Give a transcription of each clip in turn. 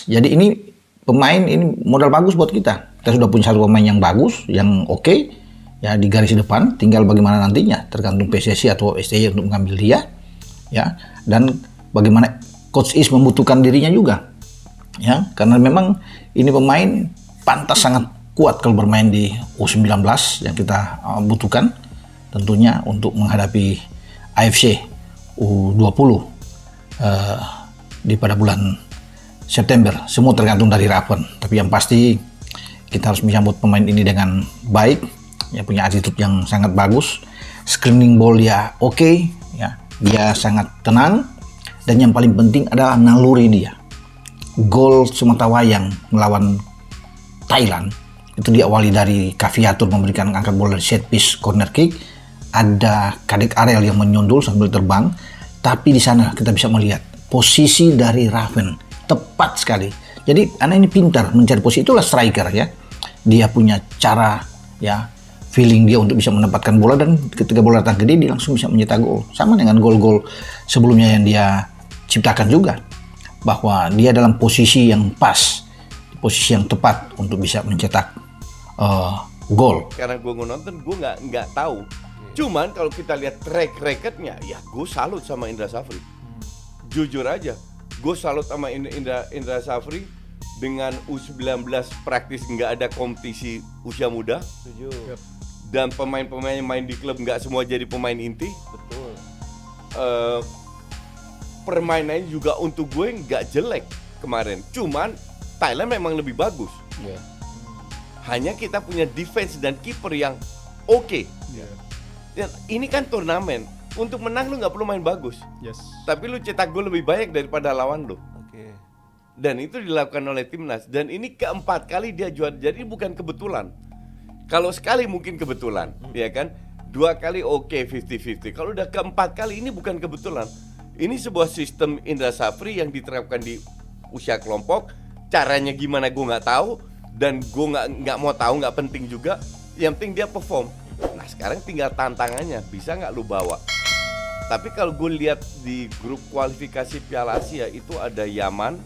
pas. Jadi ini pemain ini modal bagus buat kita. Kita sudah punya satu pemain yang bagus, yang oke, ya di garis depan. Tinggal bagaimana nantinya, tergantung PSSI atau STY untuk mengambil dia, ya. Dan bagaimana Coach Is membutuhkan dirinya juga, ya. Karena memang ini pemain pantas sangat kuat kalau bermain di U19 yang kita butuhkan, tentunya untuk menghadapi AFC U20 di pada bulan September. Semua tergantung dari Raven. Tapi yang pasti kita harus menyambut pemain ini dengan baik. Ya, punya attitude yang sangat bagus. Screening ball dia oke, ya. Dia sangat tenang. Dan yang paling penting adalah naluri dia. Gol sematawayang melawan Thailand itu diawali dari Kaviatur memberikan angkat bola dari set piece corner kick. Ada Kadek Ariel yang menyundul sambil terbang. Tapi di sana kita bisa melihat posisi dari Raven tepat sekali. Jadi anak ini pintar mencari posisi, itulah striker ya. Dia punya cara ya, feeling dia untuk bisa menempatkan bola, dan ketika bola datang ke dia langsung bisa mencetak gol. Sama dengan gol-gol sebelumnya yang dia ciptakan juga. Bahwa dia dalam posisi yang pas, posisi yang tepat untuk bisa mencetak gol. Karena gue nonton, gue nggak tahu. Cuman kalau kita lihat track recordnya, ya gue salut sama Indra Safri. Jujur aja, gue salut sama Indra Safri dengan U19 praktis nggak ada kompetisi usia muda. Setuju. Dan pemain-pemain yang main di klub nggak semua jadi pemain inti. Betul. Permainannya juga untuk gue nggak jelek kemarin. Cuman Thailand memang lebih bagus. Yeah. Hanya kita punya defense dan kiper yang oke. Yeah. Ya, ini kan turnamen. Untuk menang lu nggak perlu main bagus. Yes. Tapi lu cetak gol lebih banyak daripada lawan lu. Oke. Dan itu dilakukan oleh timnas. Dan ini keempat kali dia juara. Jadi bukan kebetulan. Kalau sekali mungkin kebetulan, ya kan? 2 kali oke, 50-50. Kalau udah keempat kali, ini bukan kebetulan. Ini sebuah sistem Indra Safri yang diterapkan di usia kelompok. Caranya gimana gue nggak tahu. Dan gue nggak mau tahu, nggak penting juga. Yang penting dia perform. Nah sekarang tinggal tantangannya, bisa nggak lu bawa? Tapi kalau gue lihat di grup kualifikasi Piala Asia itu ada Yaman,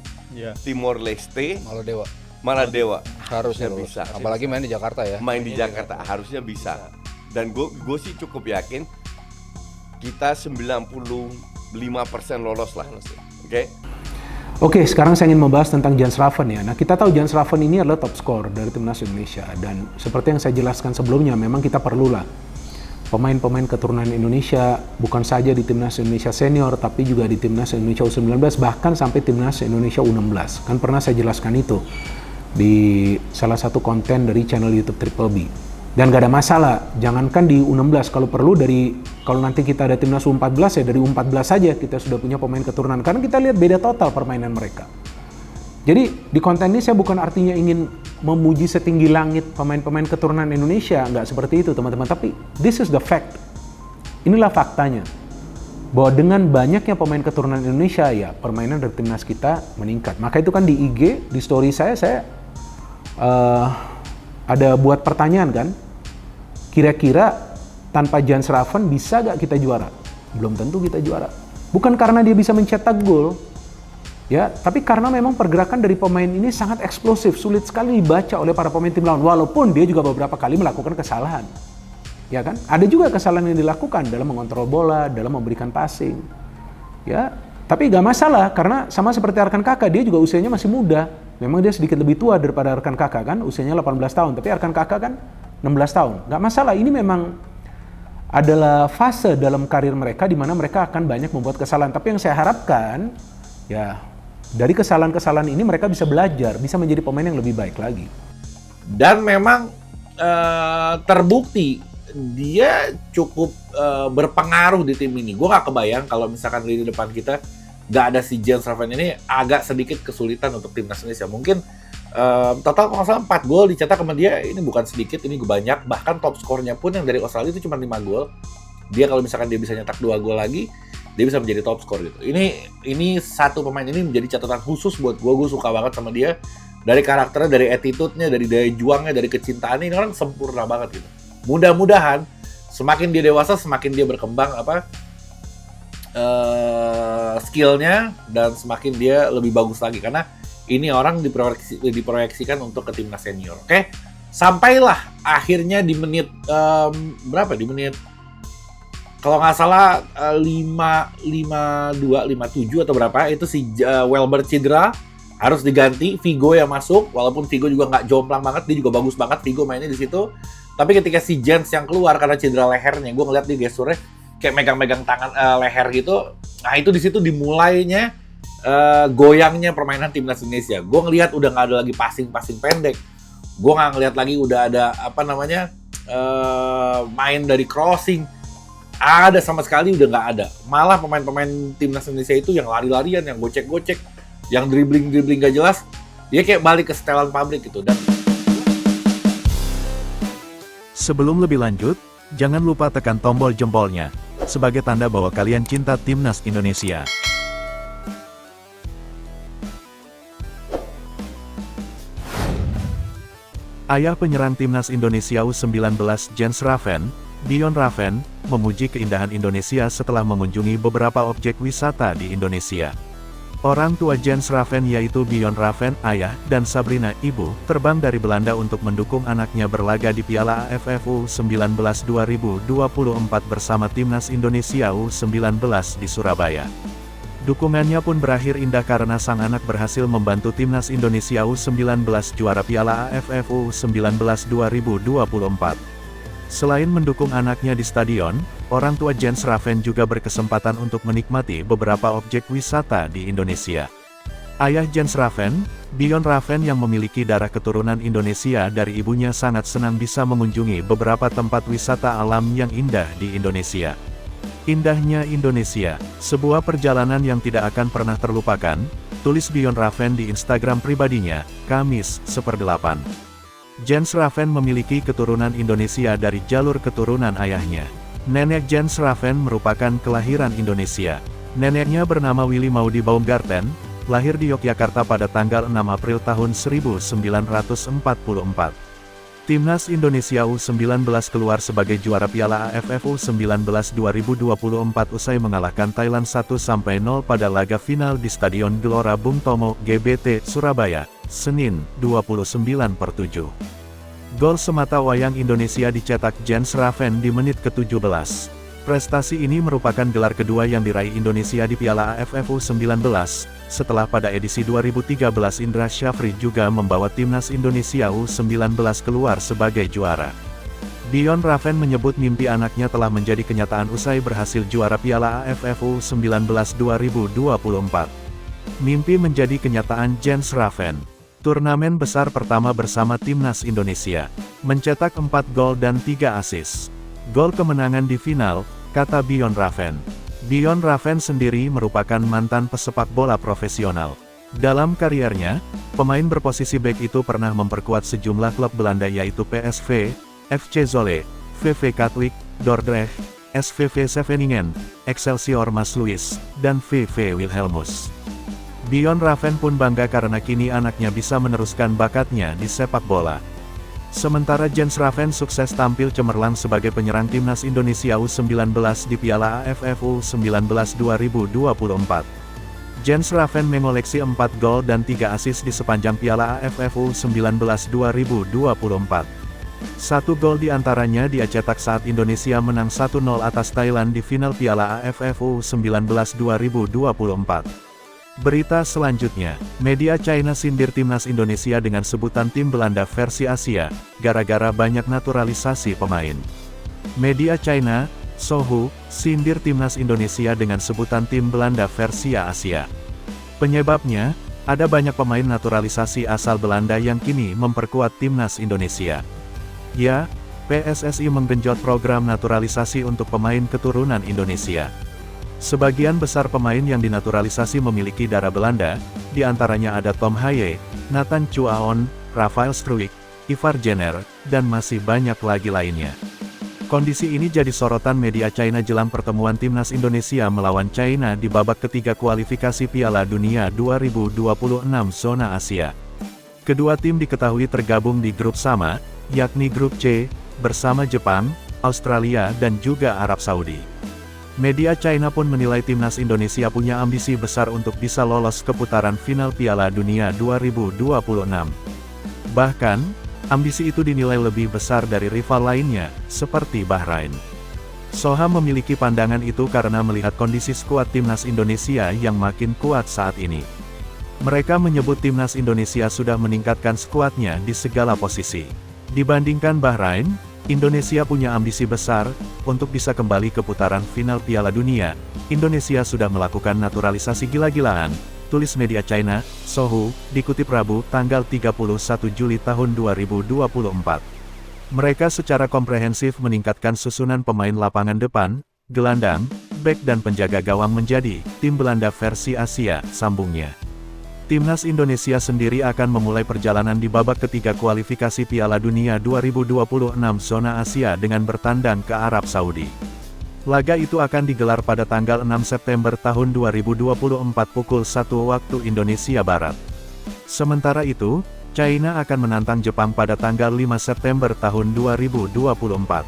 Timor Leste, Maladewa. Harusnya bisa. Apalagi main di Jakarta ya. Main di Jakarta harusnya bisa. Dan gue sih cukup yakin kita 95% lolos lah. Oke? Oke, sekarang saya ingin membahas tentang Jans Raven ya. Nah, kita tahu Jans Raven ini adalah top skor dari timnas Indonesia, dan seperti yang saya jelaskan sebelumnya, memang kita perlulah pemain-pemain keturunan Indonesia, bukan saja di timnas Indonesia senior, tapi juga di timnas Indonesia U19, bahkan sampai timnas Indonesia U16. Kan pernah saya jelaskan itu di salah satu konten dari channel YouTube Triple B. Dan gak ada masalah, jangankan di U16, kalau perlu kalau nanti kita ada timnas U14 ya dari U14 saja kita sudah punya pemain keturunan, karena kita lihat beda total permainan mereka. Jadi di konten ini saya bukan artinya ingin memuji setinggi langit pemain-pemain keturunan Indonesia, nggak seperti itu teman-teman, tapi this is the fact. Inilah faktanya, bahwa dengan banyaknya pemain keturunan Indonesia ya permainan dari timnas kita meningkat. Maka itu kan di IG, di story saya ada buat pertanyaan kan, kira-kira tanpa Jans Raven bisa gak kita juara? Belum tentu kita juara. Bukan karena dia bisa mencetak gol, ya, tapi karena memang pergerakan dari pemain ini sangat eksplosif, sulit sekali dibaca oleh para pemain tim lawan. Walaupun dia juga beberapa kali melakukan kesalahan, ya kan? Ada juga kesalahan yang dilakukan dalam mengontrol bola, dalam memberikan passing, ya. Tapi gak masalah karena sama seperti rekan kakak, dia juga usianya masih muda. Memang dia sedikit lebih tua daripada rekan kakak kan, usianya 18 tahun, tapi rekan kakak kan 16 tahun. Gak masalah, ini memang adalah fase dalam karir mereka di mana mereka akan banyak membuat kesalahan. Tapi yang saya harapkan, ya dari kesalahan-kesalahan ini mereka bisa belajar, bisa menjadi pemain yang lebih baik lagi. Dan memang terbukti dia cukup berpengaruh di tim ini. Gue gak kebayang kalau misalkan di depan kita gak ada si Jans Raven ini, agak sedikit kesulitan untuk timnas Indonesia. Mungkin total kalau nggak salah 4 gol dicetak sama dia, ini bukan sedikit, ini banyak. Bahkan top skornya pun yang dari Australia itu cuma 5 gol. Dia kalau misalkan dia bisa nyetak 2 gol lagi, dia bisa menjadi top skor gitu. Ini satu pemain ini menjadi catatan khusus buat gue suka banget sama dia. Dari karakternya, dari attitude-nya, dari daya juangnya, dari kecintaannya, ini orang sempurna banget gitu. Mudah-mudahan semakin dia dewasa, semakin dia berkembang skillnya, dan semakin dia lebih bagus lagi. Karena ini orang diproyeksikan untuk ke timnas senior. Oke, sampailah akhirnya di menit berapa? Di menit kalau nggak salah 57 atau berapa, itu si Welber cedera, harus diganti, Figo yang masuk, walaupun Figo juga nggak jomplang banget, dia juga bagus banget Figo mainnya di situ. Tapi ketika si Jens yang keluar karena cedera lehernya, gue ngeliat di gesturnya kayak megang-megang tangan leher gitu. Nah itu di situ dimulainya goyangnya permainan timnas Indonesia. Gue ngelihat udah nggak ada lagi passing pendek. Gue nggak ngelihat lagi udah ada main dari crossing. Ada sama sekali udah nggak ada. Malah pemain-pemain timnas Indonesia itu yang lari-larian, yang gocek-gocek, yang dribbling gak jelas. Dia kayak balik ke setelan pabrik gitu. Dan sebelum lebih lanjut, jangan lupa tekan tombol jempolnya sebagai tanda bahwa kalian cinta timnas Indonesia. Ayah penyerang timnas Indonesia U19 Jens Raven, Dion Raven, memuji keindahan Indonesia setelah mengunjungi beberapa objek wisata di Indonesia. Orang tua Jens Raven yaitu Dion Raven, ayah, dan Sabrina, ibu, terbang dari Belanda untuk mendukung anaknya berlaga di Piala AFF U19 2024 bersama timnas Indonesia U19 di Surabaya. Dukungannya pun berakhir indah karena sang anak berhasil membantu timnas Indonesia U19 juara Piala AFF U19 2024. Selain mendukung anaknya di stadion, orang tua Jens Raven juga berkesempatan untuk menikmati beberapa objek wisata di Indonesia. Ayah Jens Raven, Dion Raven yang memiliki darah keturunan Indonesia dari ibunya sangat senang bisa mengunjungi beberapa tempat wisata alam yang indah di Indonesia. Indahnya Indonesia, sebuah perjalanan yang tidak akan pernah terlupakan, tulis Dion Raven di Instagram pribadinya, Kamis, 1/8. Jens Raven memiliki keturunan Indonesia dari jalur keturunan ayahnya. Nenek Jens Raven merupakan kelahiran Indonesia. Neneknya bernama Willy Maudi Baumgarten, lahir di Yogyakarta pada tanggal 6 April tahun 1944. Timnas Indonesia U19 keluar sebagai juara Piala AFF U19 2024 usai mengalahkan Thailand 1-0 pada laga final di Stadion Gelora Bung Tomo, GBT, Surabaya, Senin, 29/7. Gol semata wayang Indonesia dicetak Jens Raven di menit ke-17. Prestasi ini merupakan gelar kedua yang diraih Indonesia di Piala AFF U19, setelah pada edisi 2013 Indra Syafri juga membawa timnas Indonesia U19 keluar sebagai juara. Dion Raven menyebut mimpi anaknya telah menjadi kenyataan usai berhasil juara Piala AFF U19 2024. Mimpi menjadi kenyataan Jens Raven. Turnamen besar pertama bersama timnas Indonesia. Mencetak 4 gol dan 3 assist. Gol kemenangan di final, kata Dion Raven. Dion Raven sendiri merupakan mantan pesepak bola profesional. Dalam kariernya, pemain berposisi bek itu pernah memperkuat sejumlah klub Belanda yaitu PSV, FC Zwolle, VV Katwijk, Dordrecht, SVV Scheveningen, Excelsior Maassluis, dan VV Wilhelmus. Dion Raven pun bangga karena kini anaknya bisa meneruskan bakatnya di sepak bola. Sementara Jens Raven sukses tampil cemerlang sebagai penyerang timnas Indonesia U19 di Piala AFF U19 2024. Jens Raven mengoleksi 4 gol dan 3 assist di sepanjang Piala AFF U19 2024. 1 gol diantaranya dia cetak saat Indonesia menang 1-0 atas Thailand di final Piala AFF U19 2024. Berita selanjutnya, media China sindir timnas Indonesia dengan sebutan tim Belanda versi Asia, gara-gara banyak naturalisasi pemain. Media China, Sohu, sindir timnas Indonesia dengan sebutan tim Belanda versi Asia. Penyebabnya, ada banyak pemain naturalisasi asal Belanda yang kini memperkuat timnas Indonesia. Ya, PSSI menggenjot program naturalisasi untuk pemain keturunan Indonesia. Sebagian besar pemain yang dinaturalisasi memiliki darah Belanda, di antaranya ada Tom Haye, Nathan Chuaon, Rafael Struijk, Ivar Jenner, dan masih banyak lagi lainnya. Kondisi ini jadi sorotan media China jelang pertemuan timnas Indonesia melawan China di babak ketiga kualifikasi Piala Dunia 2026 zona Asia. Kedua tim diketahui tergabung di grup sama, yakni grup C, bersama Jepang, Australia dan juga Arab Saudi. Media China pun menilai timnas Indonesia punya ambisi besar untuk bisa lolos ke putaran final Piala Dunia 2026. Bahkan, ambisi itu dinilai lebih besar dari rival lainnya, seperti Bahrain. Soha memiliki pandangan itu karena melihat kondisi skuad timnas Indonesia yang makin kuat saat ini. Mereka menyebut timnas Indonesia sudah meningkatkan skuadnya di segala posisi. Dibandingkan Bahrain, Indonesia punya ambisi besar untuk bisa kembali ke putaran final Piala Dunia. Indonesia sudah melakukan naturalisasi gila-gilaan, tulis media China, Sohu, dikutip Rabu, tanggal 31 Juli tahun 2024. Mereka secara komprehensif meningkatkan susunan pemain lapangan depan, gelandang, bek dan penjaga gawang menjadi tim Belanda versi Asia, sambungnya. Timnas Indonesia sendiri akan memulai perjalanan di babak ketiga kualifikasi Piala Dunia 2026 zona Asia dengan bertandang ke Arab Saudi. Laga itu akan digelar pada tanggal 6 September tahun 2024 pukul 1 waktu Indonesia Barat. Sementara itu, China akan menantang Jepang pada tanggal 5 September tahun 2024.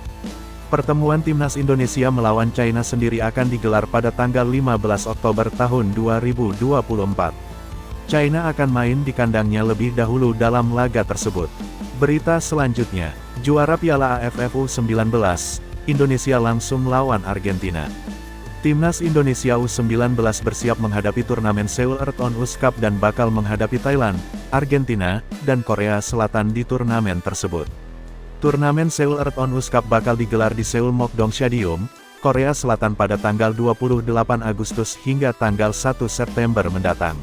Pertemuan timnas Indonesia melawan China sendiri akan digelar pada tanggal 15 Oktober tahun 2024. China akan main di kandangnya lebih dahulu dalam laga tersebut. Berita selanjutnya, juara Piala AFF U19, Indonesia langsung lawan Argentina. Timnas Indonesia U19 bersiap menghadapi turnamen Seoul Earthon US Cup dan bakal menghadapi Thailand, Argentina, dan Korea Selatan di turnamen tersebut. Turnamen Seoul Earthon US Cup bakal digelar di Seoul Mokdong Stadium, Korea Selatan pada tanggal 28 Agustus hingga tanggal 1 September mendatang.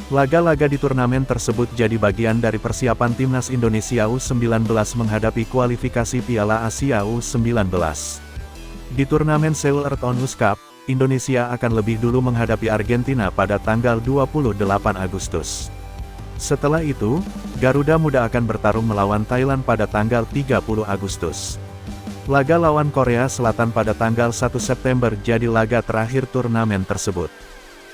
Laga-laga di turnamen tersebut jadi bagian dari persiapan timnas Indonesia U19 menghadapi kualifikasi Piala Asia U19. Di turnamen Seoul Earthon US Cup, Indonesia akan lebih dulu menghadapi Argentina pada tanggal 28 Agustus. Setelah itu, Garuda Muda akan bertarung melawan Thailand pada tanggal 30 Agustus. Laga lawan Korea Selatan pada tanggal 1 September jadi laga terakhir turnamen tersebut.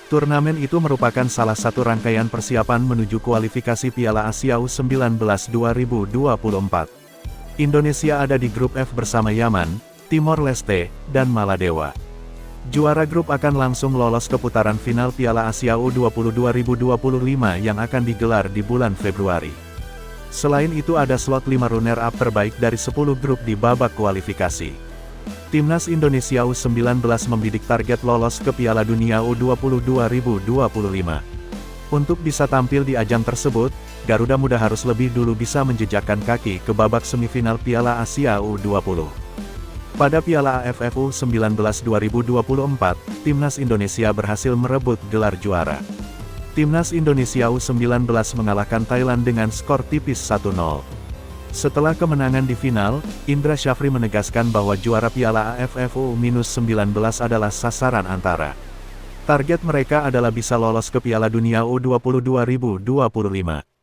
Turnamen itu merupakan salah satu rangkaian persiapan menuju kualifikasi Piala Asia U19 2024. Indonesia ada di grup F bersama Yaman, Timor Leste, dan Maladewa. Juara grup akan langsung lolos ke putaran final Piala Asia U20 2025 yang akan digelar di bulan Februari. Selain itu ada slot 5 runner-up terbaik dari 10 grup di babak kualifikasi. Timnas Indonesia U19 membidik target lolos ke Piala Dunia U20 2025. Untuk bisa tampil di ajang tersebut, Garuda Muda harus lebih dulu bisa menjejakkan kaki ke babak semifinal Piala Asia U20. Pada Piala AFF U19 2024, Timnas Indonesia berhasil merebut gelar juara. Timnas Indonesia U19 mengalahkan Thailand dengan skor tipis 1-0. Setelah kemenangan di final, Indra Syafri menegaskan bahwa juara Piala AFF U-19 adalah sasaran antara. Target mereka adalah bisa lolos ke Piala Dunia U20 2025.